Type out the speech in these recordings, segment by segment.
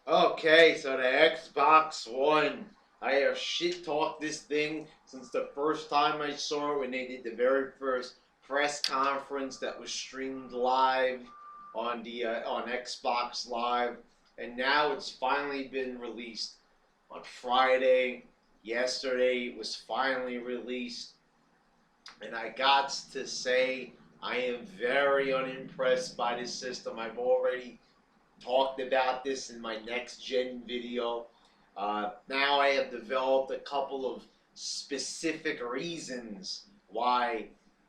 Okay, so the Xbox One. I have shit talked this thing since the first time I saw it when they did the very first press conference that was streamed live on Xbox Live, and now it's finally been released on Friday. Yesterday it was finally released, and I got to say I am very unimpressed by this system. I've already talked about this in my next gen video. Now I have developed a couple of specific reasons why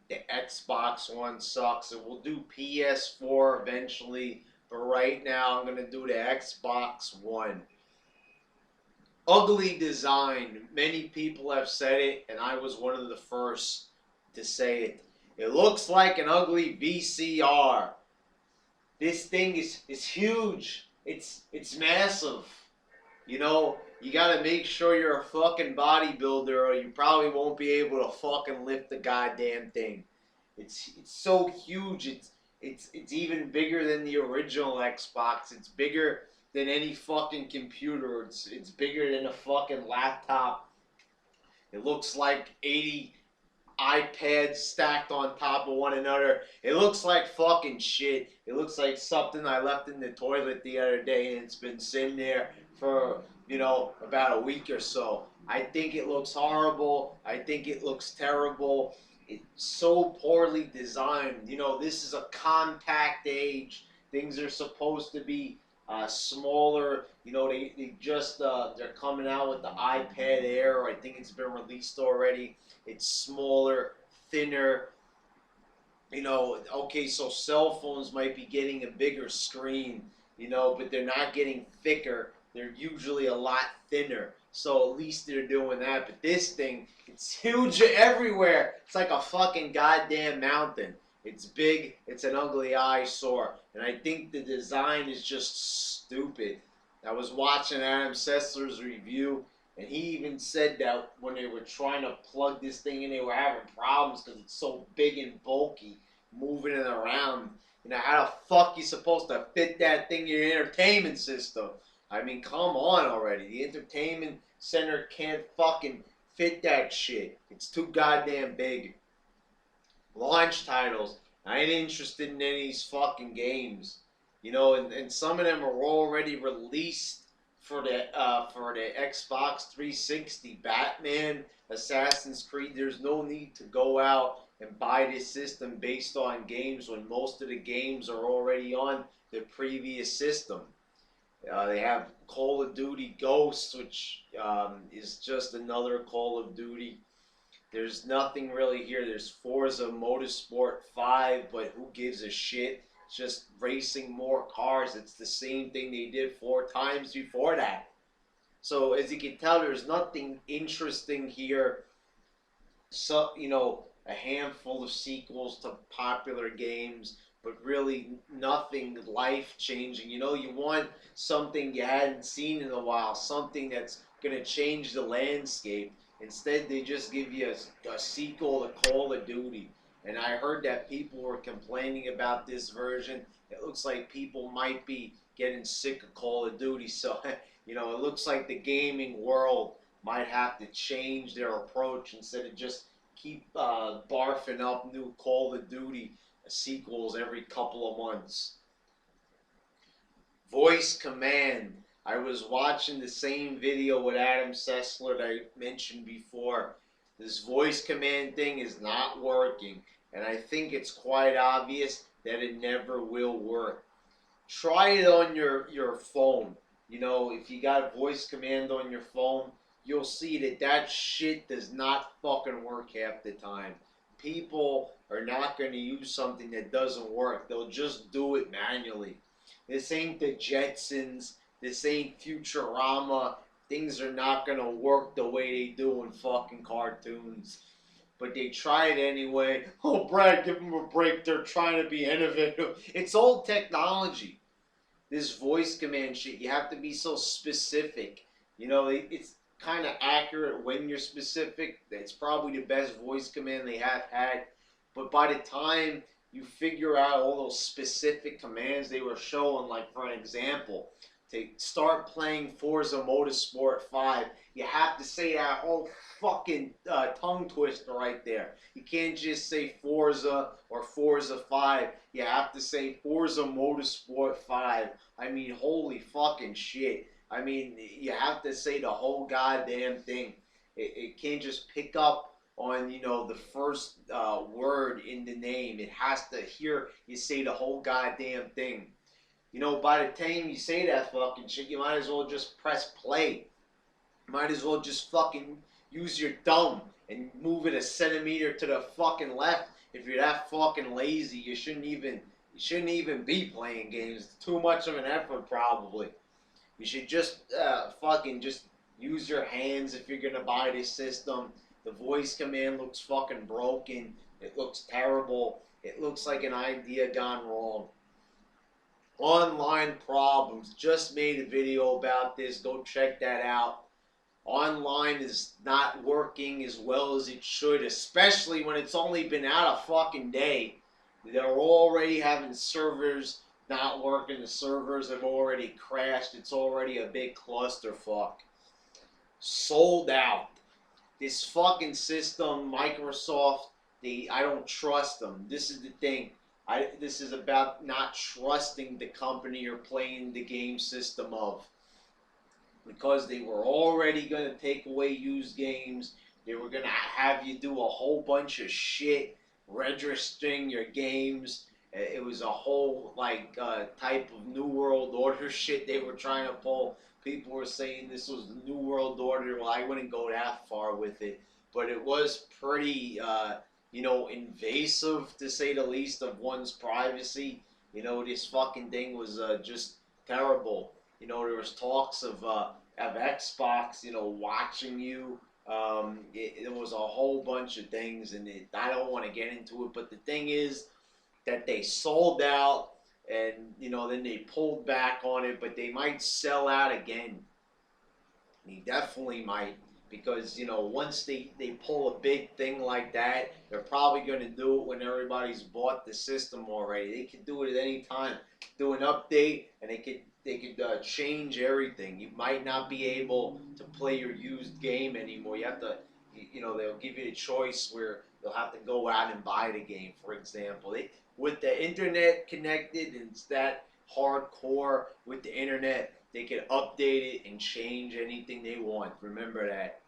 the Xbox One sucks. And we'll do PS4 eventually, but right now I'm going to do the Xbox One. Ugly design. Many people have said it, and I was one of the first to say it. It looks like an ugly VCR. This thing is huge. It's massive. You know, you gotta make sure you're a fucking bodybuilder or you probably won't be able to fucking lift the goddamn thing. It's so huge. It's even bigger than the original Xbox. It's bigger than any fucking computer. It's bigger than a fucking laptop. It looks like 80 iPads stacked on top of one another. It looks like fucking shit. It looks like something I left in the toilet the other day and it's been sitting there for, about a week or so. I think it looks horrible. I think it looks terrible. It's so poorly designed. This is a compact age. Things are supposed to be smaller. They're coming out with the iPad Air. I think it's been released already. It's smaller, thinner. Okay, so cell phones might be getting a bigger screen, but they're not getting thicker. They're usually a lot thinner. So at least they're doing that. But this thing, it's huge everywhere. It's like a fucking goddamn mountain. It's big. It's an ugly eyesore. And I think the design is just stupid. I was watching Adam Sessler's review, and he even said that when they were trying to plug this thing in, they were having problems because it's so big and bulky, moving it around. How the fuck you supposed to fit that thing in your entertainment system? I mean, come on already. The entertainment center can't fucking fit that shit. It's too goddamn big. Launch titles. I ain't interested in any of these fucking games. And some of them are already released for the Xbox 360. Batman, Assassin's Creed. There's no need to go out and buy this system based on games when most of the games are already on the previous system. They have Call of Duty Ghosts, which is just another Call of Duty. There's nothing really here. There's Forza Motorsport 5, but who gives a shit? It's just racing more cars. It's the same thing they did 4 times before that. So as you can tell, there's nothing interesting here. So, a handful of sequels to popular games, but really nothing life changing. You want something you hadn't seen in a while, something that's going to change the landscape. Instead, they just give you a sequel to Call of Duty. And I heard that people were complaining about this version. It looks like people might be getting sick of Call of Duty. So, it looks like the gaming world might have to change their approach instead of just keep barfing up new Call of Duty sequels every couple of months. Voice command. I was watching the same video with Adam Sessler that I mentioned before. This voice command thing is not working, and I think it's quite obvious that it never will work. Try it on your phone. If you got voice command on your phone, you'll see that shit does not fucking work half the time. People are not going to use something that doesn't work. They'll just do it manually. This ain't the Jetsons. This ain't Futurama. Things are not going to work the way they do in fucking cartoons. But they try it anyway. Oh, Brad, give them a break. They're trying to be innovative. It's old technology. This voice command shit, you have to be so specific. It's kind of accurate when you're specific. It's probably the best voice command they have had. But by the time you figure out all those specific commands they were showing, like for an example, to start playing Forza Motorsport 5, you have to say that whole fucking tongue twister right there. You can't just say Forza or Forza 5. You have to say Forza Motorsport 5. I mean, holy fucking shit. I mean, you have to say the whole goddamn thing. It can't just pick up on, you know, the first word in the name. It has to hear you say the whole goddamn thing. You know, by the time you say that fucking shit, you might as well just press play. You might as well just fucking use your thumb and move it a centimeter to the fucking left. If you're that fucking lazy, you shouldn't even be playing games. It's too much of an effort, probably. You should just fucking just use your hands if you're gonna buy this system. The voice command looks fucking broken. It looks terrible. It looks like an idea gone wrong. Online problems. Just made a video about this. Go check that out. Online is not working as well as it should, especially when it's only been out a fucking day. They're already having servers not working. The servers have already crashed. It's already a big clusterfuck. Sold out. This fucking system, Microsoft, I don't trust them. This is the thing. This is about not trusting the company you're playing the game system of. Because they were already going to take away used games. They were going to have you do a whole bunch of shit, registering your games. It was a whole type of New World Order shit they were trying to pull. People were saying this was the New World Order. Well, I wouldn't go that far with it. But it was pretty... invasive, to say the least, of one's privacy. You know, this fucking thing was just terrible. You know, there was talks of Xbox, you know, watching you. It was a whole bunch of things, and I don't want to get into it, but the thing is that they sold out, and, you know, then they pulled back on it, but they might sell out again. They definitely might. Because, you know, once they pull a big thing like that, they're probably going to do it when everybody's bought the system already. They could do it at any time. Do an update, and they could change everything. You might not be able to play your used game anymore. You have to, you know, they'll give you a choice where you'll have to go out and buy the game, for example. With the internet connected, and it's that hardcore with the internet, they can update it and change anything they want. Remember that.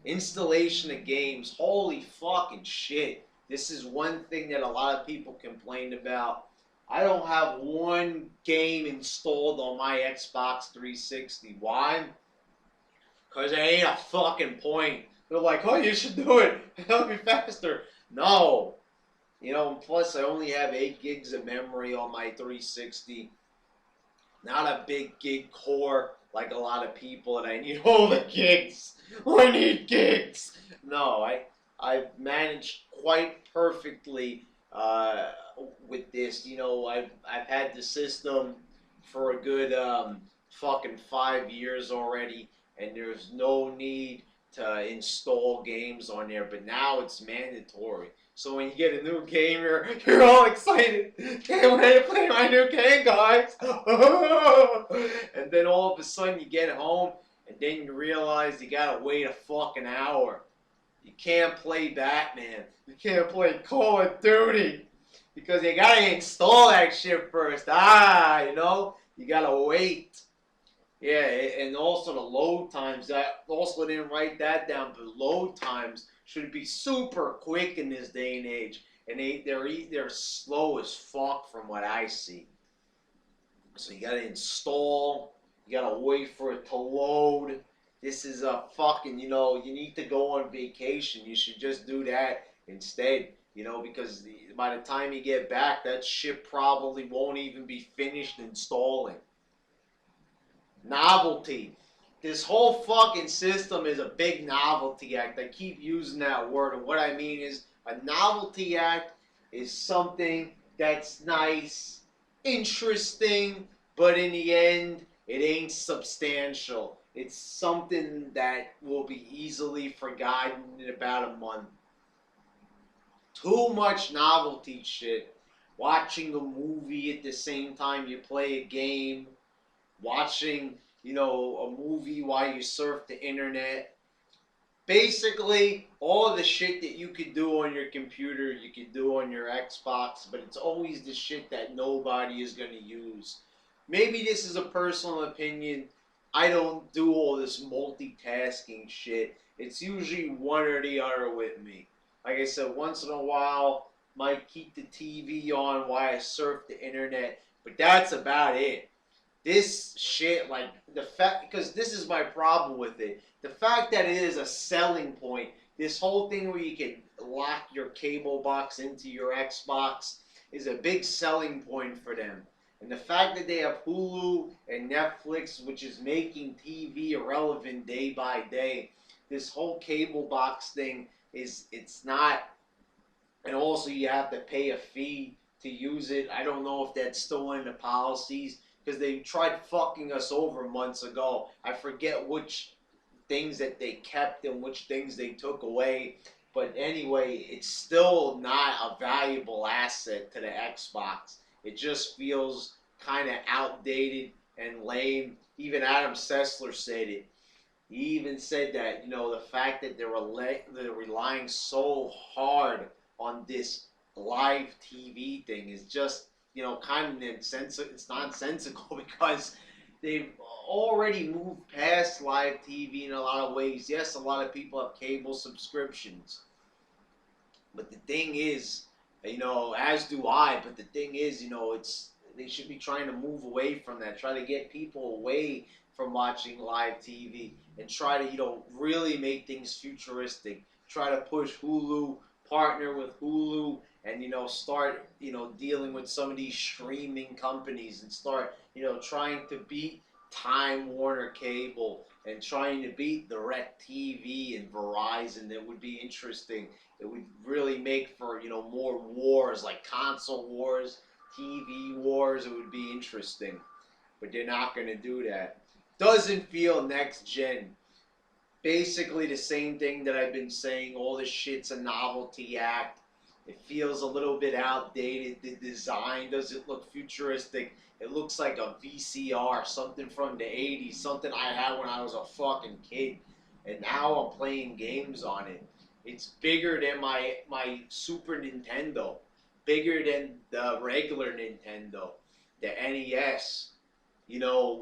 Installation of games. Holy fucking shit. This is one thing that a lot of people complained about. I don't have one game installed on my Xbox 360. Why? Because there ain't a fucking point. They're like, oh, you should do it. It'll be faster. No. You know, plus I only have 8 gigs of memory on my 360. Not a big gig core like a lot of people, and I need all the gigs. I need gigs. No, I've managed quite perfectly with this. You know, I've had the system for a good fucking 5 years already, and there's no need to install games on there. But now it's mandatory. So when you get a new game, you're all excited. Can't wait to play my new game, guys. And then all of a sudden you get home, and then you realize you gotta wait a fucking hour. You can't play Batman. You can't play Call of Duty. Because you gotta install that shit first. You know? You gotta wait. Yeah, and also the load times. I also didn't write that down, but load times should be super quick in this day and age, and they're slow as fuck from what I see. So you gotta install, you gotta wait for it to load. This is a fucking, you know, you need to go on vacation. You should just do that instead, you know, because by the time you get back, that shit probably won't even be finished installing. Novelty. This whole fucking system is a big novelty act. I keep using that word, and what I mean is a novelty act is something that's nice, interesting, but in the end, it ain't substantial. It's something that will be easily forgotten in about a month. Too much novelty shit. Watching a movie at the same time you play a game. watching, a movie while you surf the internet. Basically, all the shit that you could do on your computer, you could do on your Xbox, but it's always the shit that nobody is going to use. Maybe this is a personal opinion. I don't do all this multitasking shit. It's usually one or the other with me. Like I said, once in a while, might keep the TV on while I surf the internet, but that's about it. This shit, like the fact, because this is my problem with it. The fact that it is a selling point, this whole thing where you can lock your cable box into your Xbox is a big selling point for them. And the fact that they have Hulu and Netflix, which is making TV irrelevant day by day, this whole cable box thing it's not, and also you have to pay a fee to use it. I don't know if that's still in the policies because they tried fucking us over months ago. I forget which things that they kept and which things they took away. But anyway, it's still not a valuable asset to the Xbox. It just feels kind of outdated and lame. Even Adam Sessler said it. He even said that, the fact that they're relying so hard on this live TV thing is just, kind of nonsensical. It's nonsensical because they've already moved past live TV in a lot of ways. Yes, a lot of people have cable subscriptions. But the thing is, as do I, but the thing is, they should be trying to move away from that, try to get people away from watching live TV and try to, really make things futuristic. Try to push Hulu, partner with Hulu, and, start, dealing with some of these streaming companies and start, trying to beat Time Warner Cable and trying to beat DirecTV and Verizon. That would be interesting. It would really make for, more wars, like console wars, TV wars. It would be interesting. But they're not going to do that. Doesn't feel next gen. Basically the same thing that I've been saying. All this shit's a novelty act. It feels a little bit outdated. The design doesn't look futuristic. It looks like a VCR, something from the 80s, something I had when I was a fucking kid. And now I'm playing games on it. It's bigger than my Super Nintendo. Bigger than the regular Nintendo. The NES.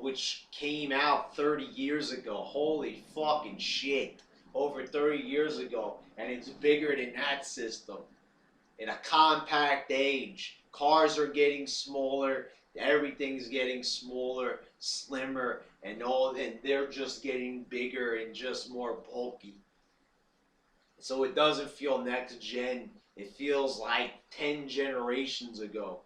Which came out 30 years ago. Holy fucking shit. Over 30 years ago. And it's bigger than that system. In a compact age. Cars are getting smaller. Everything's getting smaller, slimmer, and they're just getting bigger and just more bulky. So it doesn't feel next gen. It feels like 10 generations ago.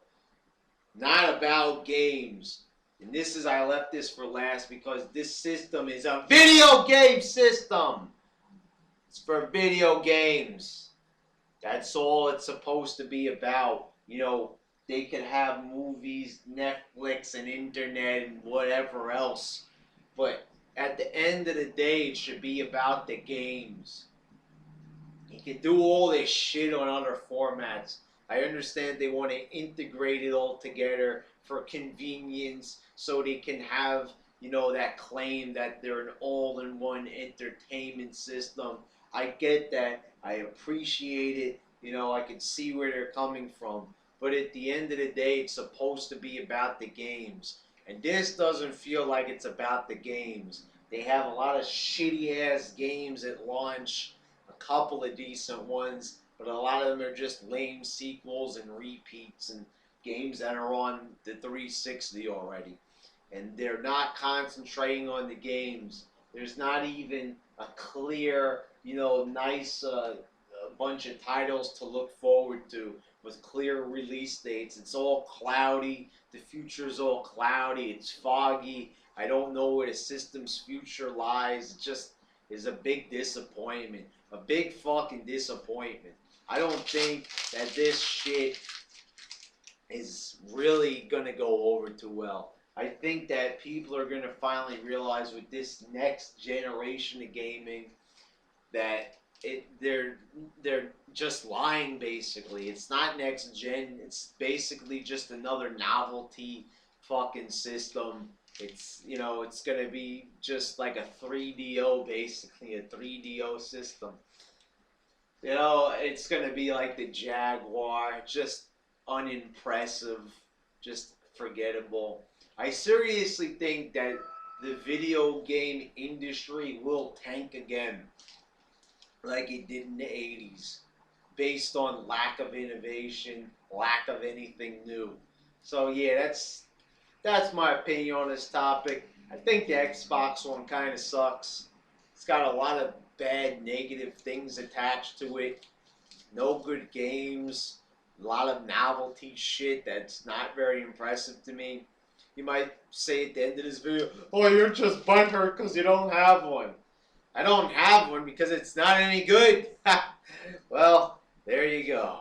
Not about games. And I left this for last because this system is a video game system. It's for video games. That's all it's supposed to be about. They could have movies, Netflix, and internet, and whatever else. But at the end of the day, it should be about the games. You can do all this shit on other formats. I understand they want to integrate it all together for convenience so they can have, that claim that they're an all-in-one entertainment system. I get that. I appreciate it. I can see where they're coming from. But at the end of the day, it's supposed to be about the games. And this doesn't feel like it's about the games. They have a lot of shitty-ass games at launch, a couple of decent ones, but a lot of them are just lame sequels and repeats and games that are on the 360 already. And they're not concentrating on the games. There's not even a clear, nice bunch of titles to look forward to with clear release dates. It's all cloudy. The future's all cloudy. It's foggy. I don't know where the system's future lies. It just is a big disappointment. A big fucking disappointment. I don't think that this shit is really gonna go over too well. I think that people are gonna finally realize with this next generation of gaming that they're just lying basically. It's not next gen. It's basically just another novelty fucking system. It's, it's going to be just like a 3DO, basically, a 3DO system. It's going to be like the Jaguar, just unimpressive, just forgettable. I seriously think that the video game industry will tank again, like it did in the 80s, based on lack of innovation, lack of anything new. So yeah, that's my opinion on this topic. I think the Xbox One kind of sucks. It's got a lot of bad, negative things attached to it. No good games. A lot of novelty shit that's not very impressive to me. You might say at the end of this video, oh, you're just butthurt because you don't have one. I don't have one because it's not any good. Well, there you go.